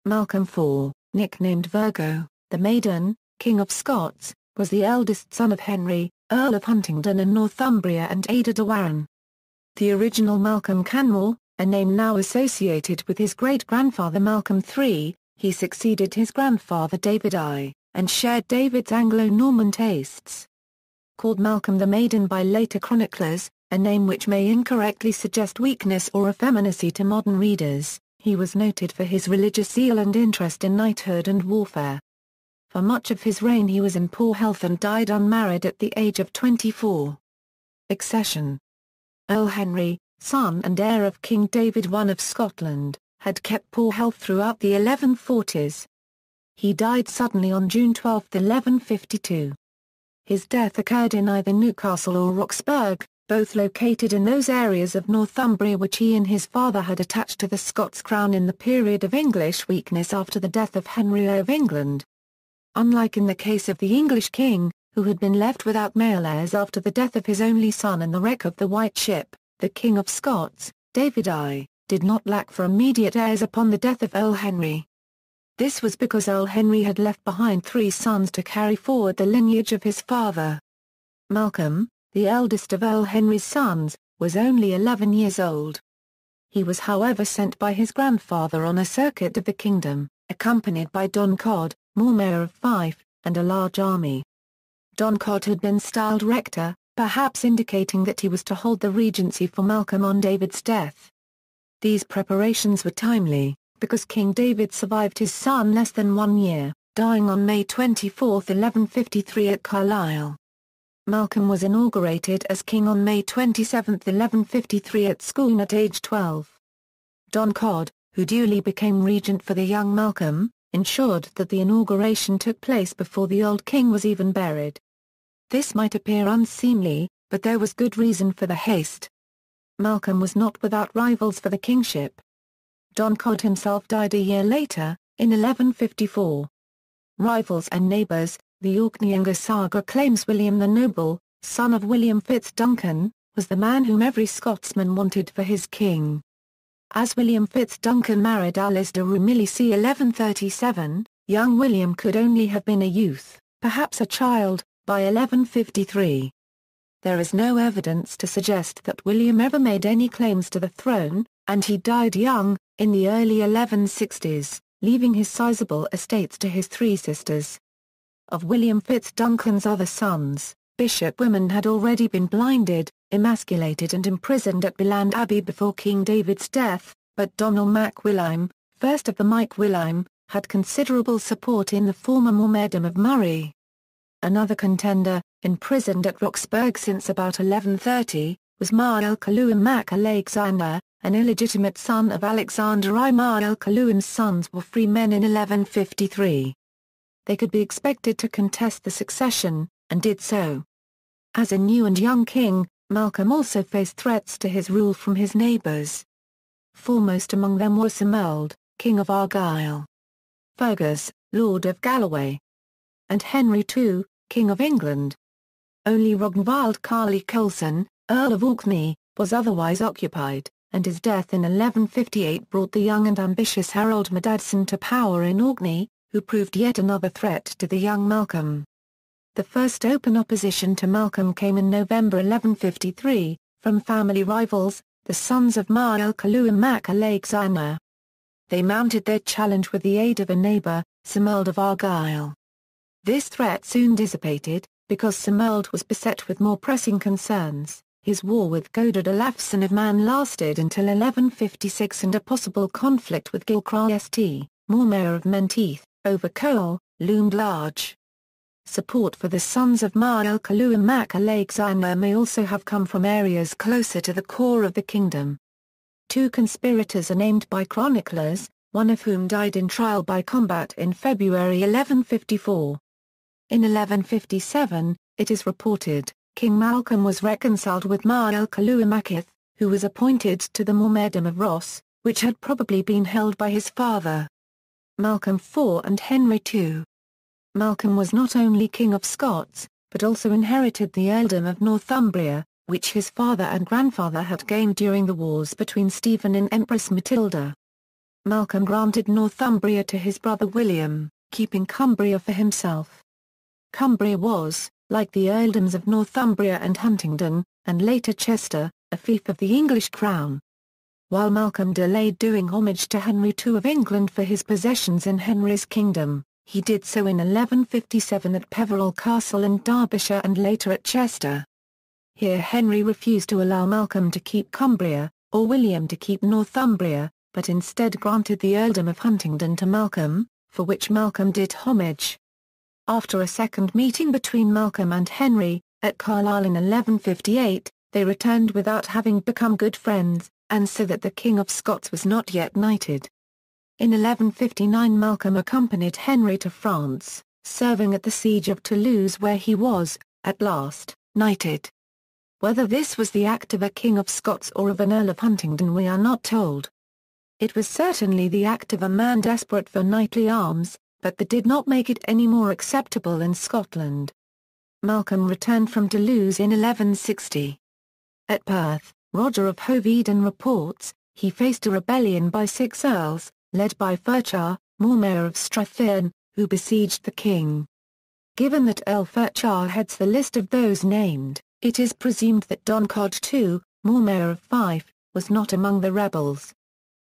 Malcolm IV, nicknamed Virgo, the Maiden, King of Scots, was the eldest son of Henry, Earl of Huntingdon and Northumbria and Ada de Warenne. The original Malcolm Canmore, a name now associated with his great-grandfather Malcolm III, he succeeded his grandfather David I, and shared David's Anglo-Norman tastes. Called Malcolm the Maiden by later chroniclers, a name which may incorrectly suggest weakness or effeminacy to modern readers, he was noted for his religious zeal and interest in knighthood and warfare. For much of his reign he was in poor health and died unmarried at the age of 24. Accession. Earl Henry, son and heir of King David I of Scotland, had kept poor health throughout the 1140s. He died suddenly on June 12, 1152. His death occurred in either Newcastle or Roxburgh, both located in those areas of Northumbria which he and his father had attached to the Scots crown in the period of English weakness after the death of Henry I of England. Unlike in the case of the English king, who had been left without male heirs after the death of his only son and the wreck of the White Ship, the King of Scots, David I, did not lack for immediate heirs upon the death of Earl Henry. This was because Earl Henry had left behind 3 sons to carry forward the lineage of his father. Malcolm, the eldest of Earl Henry's sons, was only 11 years old. He was however sent by his grandfather on a circuit of the kingdom, accompanied by Don Cod, Mayor of Fife, and a large army. Don Cod had been styled rector, perhaps indicating that he was to hold the regency for Malcolm on David's death. These preparations were timely, because King David survived his son less than 1 year, dying on May 24, 1153 at Carlisle. Malcolm was inaugurated as king on May 27, 1153 at Scone at age 12. Don Cod, who duly became regent for the young Malcolm, ensured that the inauguration took place before the old king was even buried. This might appear unseemly, but there was good reason for the haste. Malcolm was not without rivals for the kingship. Don Cod himself died a year later, in 1154. Rivals and neighbours, the Orkneyinga saga claims William the Noble, son of William Fitz-Duncan, was the man whom every Scotsman wanted for his king. As William Fitz-Duncan married Alice de Rumilly c. 1137, young William could only have been a youth, perhaps a child, by 1153. There is no evidence to suggest that William ever made any claims to the throne, and he died young, in the early 1160s, leaving his sizable estates to his 3 sisters. Of William Fitz-Duncan's other sons, Bishop Wymond had already been blinded, emasculated and imprisoned at Beland Abbey before King David's death, but Donald Mac Willime, first of the Mike Willime, had considerable support in the former Mormaerdom of Murray. Another contender, imprisoned at Roxburgh since about 1130, was ALll Callum Mac Alexander, an illegitimate son of Alexander I. ALll Callum's sons were free men in 1153. They could be expected to contest the succession, and did so. As a new and young king, Malcolm also faced threats to his rule from his neighbours. Foremost among them was ALll, King of Argyll, Fergus, Lord of Galloway, and Henry II, King of England. Only Rognvald Carly Coulson, Earl of Orkney, was otherwise occupied, and his death in 1158 brought the young and ambitious Harold Medadson to power in Orkney, who proved yet another threat to the young Malcolm. The first open opposition to Malcolm came in November 1153, from family rivals, the sons of ALll Callum Mac Alexander. They mounted their challenge with the aid of a neighbour, Somerled of Argyll. This threat soon dissipated, because Somerled was beset with more pressing concerns. His war with Godred Olafson of Man lasted until 1156 and a possible conflict with Gilchrist St. Mayor of Menteith, over Cole, loomed large. Support for the sons of ALll Callum Mac Alexander may also have come from areas closer to the core of the kingdom. 2 conspirators are named by chroniclers, one of whom died in trial by combat in February 1154. In 1157, it is reported, King Malcolm was reconciled with ALll Callum Macith, who was appointed to the Mormaerdom of Ross, which had probably been held by his father. Malcolm IV and Henry II. Malcolm was not only King of Scots, but also inherited the earldom of Northumbria, which his father and grandfather had gained during the wars between Stephen and Empress Matilda. Malcolm granted Northumbria to his brother William, keeping Cumbria for himself. Cumbria was, like the earldoms of Northumbria and Huntingdon, and later Chester, a fief of the English crown. While Malcolm delayed doing homage to Henry II of England for his possessions in Henry's kingdom, he did so in 1157 at Peveril Castle in Derbyshire and later at Chester. Here Henry refused to allow Malcolm to keep Cumbria, or William to keep Northumbria, but instead granted the earldom of Huntingdon to Malcolm, for which Malcolm did homage. After a second meeting between Malcolm and Henry, at Carlisle in 1158, they returned without having become good friends, and so that the King of Scots was not yet knighted. In 1159 Malcolm accompanied Henry to France, serving at the siege of Toulouse where he was, at last, knighted. Whether this was the act of a King of Scots or of an Earl of Huntingdon we are not told. It was certainly the act of a man desperate for knightly arms, but that did not make it any more acceptable in Scotland. Malcolm returned from Toulouse in 1160. At Perth, Roger of Hoveden reports, he faced a rebellion by 6 earls, led by Furchar, Mormaer of Strathearn, who besieged the king. Given that Earl Furchar heads the list of those named, it is presumed that Doncod II, Mormaer of Fife, was not among the rebels.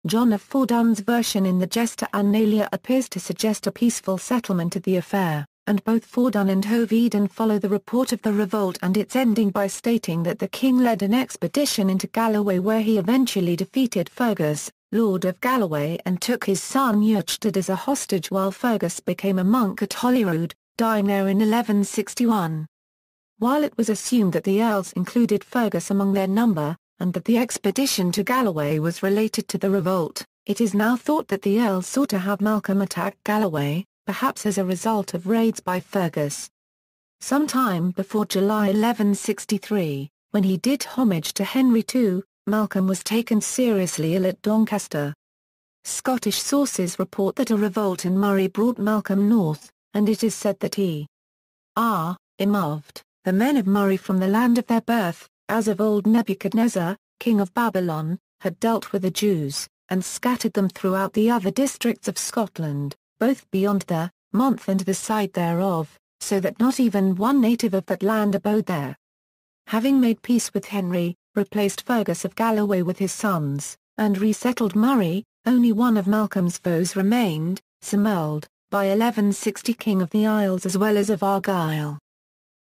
John of Fordun's version in the Gesta Annalia appears to suggest a peaceful settlement of the affair, and both Fordun and Hoveden follow the report of the revolt and its ending by stating that the king led an expedition into Galloway where he eventually defeated Fergus, Lord of Galloway, and took his son Echtred as a hostage while Fergus became a monk at Holyrood, dying there in 1161. While it was assumed that the earls included Fergus among their number, and that the expedition to Galloway was related to the revolt, it is now thought that the earls sought to have Malcolm attack Galloway, perhaps as a result of raids by Fergus. Sometime before July 1163, when he did homage to Henry II, Malcolm was taken seriously ill at Doncaster. Scottish sources report that a revolt in Murray brought Malcolm north, and it is said that he removed the men of Murray from the land of their birth, as of old Nebuchadnezzar, king of Babylon, had dealt with the Jews, and scattered them throughout the other districts of Scotland, both beyond the month and the side thereof, so that not even one native of that land abode there. Having made peace with Henry, replaced Fergus of Galloway with his sons, and resettled Murray, only one of Malcolm's foes remained, Somerled, by 1160 king of the Isles as well as of Argyll.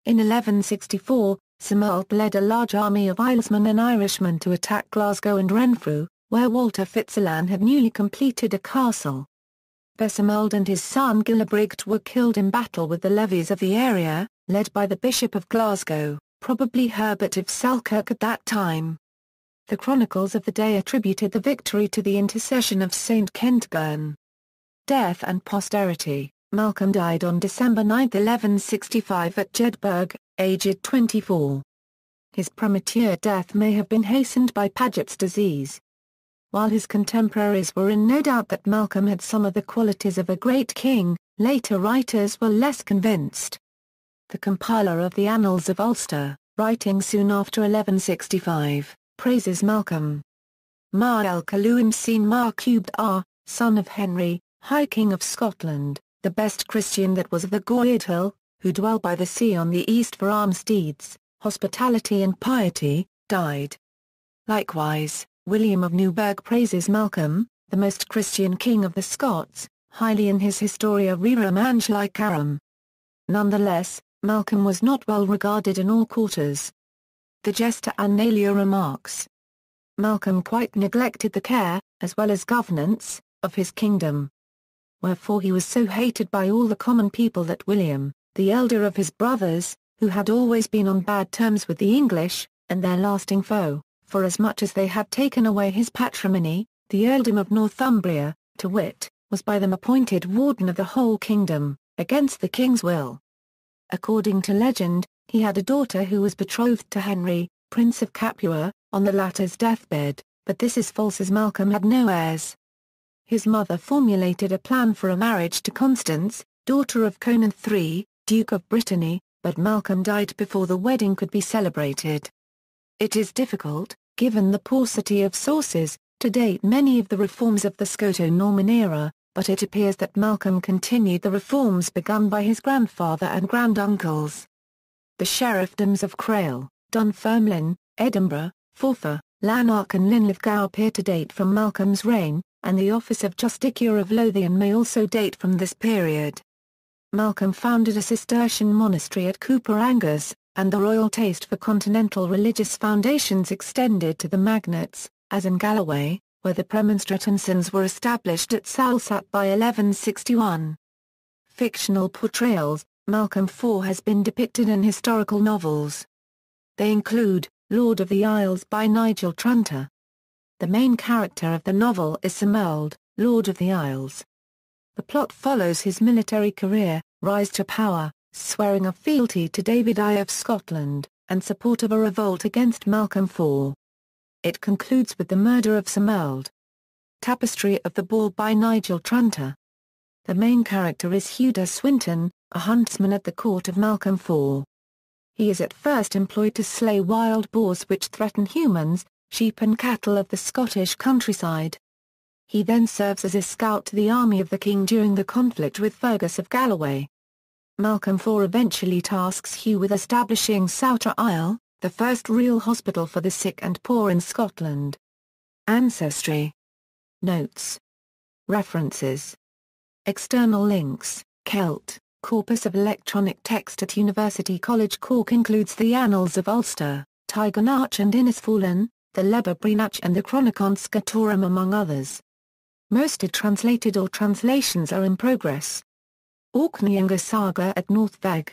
In 1164, Somerled led a large army of Islesmen and Irishmen to attack Glasgow and Renfrew, where Walter Fitzalan had newly completed a castle. Somerled and his son Gillibrigt were killed in battle with the levies of the area, led by the Bishop of Glasgow, probably Herbert of Selkirk at that time. The chronicles of the day attributed the victory to the intercession of Saint Kentigern. Death and posterity. Malcolm died on December 9, 1165 at Jedburgh, aged 24. His premature death may have been hastened by Paget's disease. While his contemporaries were in no doubt that Malcolm had some of the qualities of a great king, later writers were less convinced. The compiler of the Annals of Ulster, writing soon after 1165, praises Malcolm. Mael Caluim Sin Mar Cubed R, son of Henry, High King of Scotland, the best Christian that was of the Goidhill, who dwell by the sea on the east for alms deeds, hospitality and piety, died. Likewise, William of Newburgh praises Malcolm, the most Christian king of the Scots, highly in his Historia Rerum Anglicarum. Nonetheless, Malcolm was not well regarded in all quarters. The Gesta Annalia remarks, Malcolm quite neglected the care, as well as governance, of his kingdom. Wherefore he was so hated by all the common people that William, the elder of his brothers, who had always been on bad terms with the English, and their lasting foe, forasmuch as they had taken away his patrimony, the earldom of Northumbria, to wit, was by them appointed warden of the whole kingdom, against the king's will. According to legend, he had a daughter who was betrothed to Henry, Prince of Capua, on the latter's deathbed, but this is false as Malcolm had no heirs. His mother formulated a plan for a marriage to Constance, daughter of Conan III, Duke of Brittany, but Malcolm died before the wedding could be celebrated. It is difficult, given the paucity of sources, to date many of the reforms of the Scoto-Norman era, but it appears that Malcolm continued the reforms begun by his grandfather and granduncles. The sheriffdoms of Crail, Dunfermline, Edinburgh, Forfar, Lanark and Linlithgow appear to date from Malcolm's reign, and the office of Justiciar of Lothian may also date from this period. Malcolm founded a Cistercian monastery at Cooper Angus, and the royal taste for continental religious foundations extended to the Magnates, as in Galloway, where the Premonstratensians were established at Salsat by 1161. Fictional portrayals. Malcolm IV has been depicted in historical novels. They include Lord of the Isles by Nigel Trunter. The main character of the novel is ALll, Lord of the Isles. The plot follows his military career, rise to power, swearing of fealty to David I of Scotland, and support of a revolt against Malcolm IV. It concludes with the murder of ALll. Tapestry of the Boar by Nigel Trunter. The main character is Hugh de Swinton, a huntsman at the court of Malcolm IV. He is at first employed to slay wild boars which threaten humans, sheep and cattle of the Scottish countryside. He then serves as a scout to the army of the king during the conflict with Fergus of Galloway. Malcolm IV eventually tasks Hugh with establishing Souter Isle, the first real hospital for the sick and poor in Scotland. Ancestry. Notes. References. External links. Celt, Corpus of Electronic Text at University College Cork includes the Annals of Ulster, Tigernach and Innisfallen, the Liber Brynach and the Chronicon Scotorum among others. Most are translated or translations are in progress. Orkneyinga Saga at Northveg.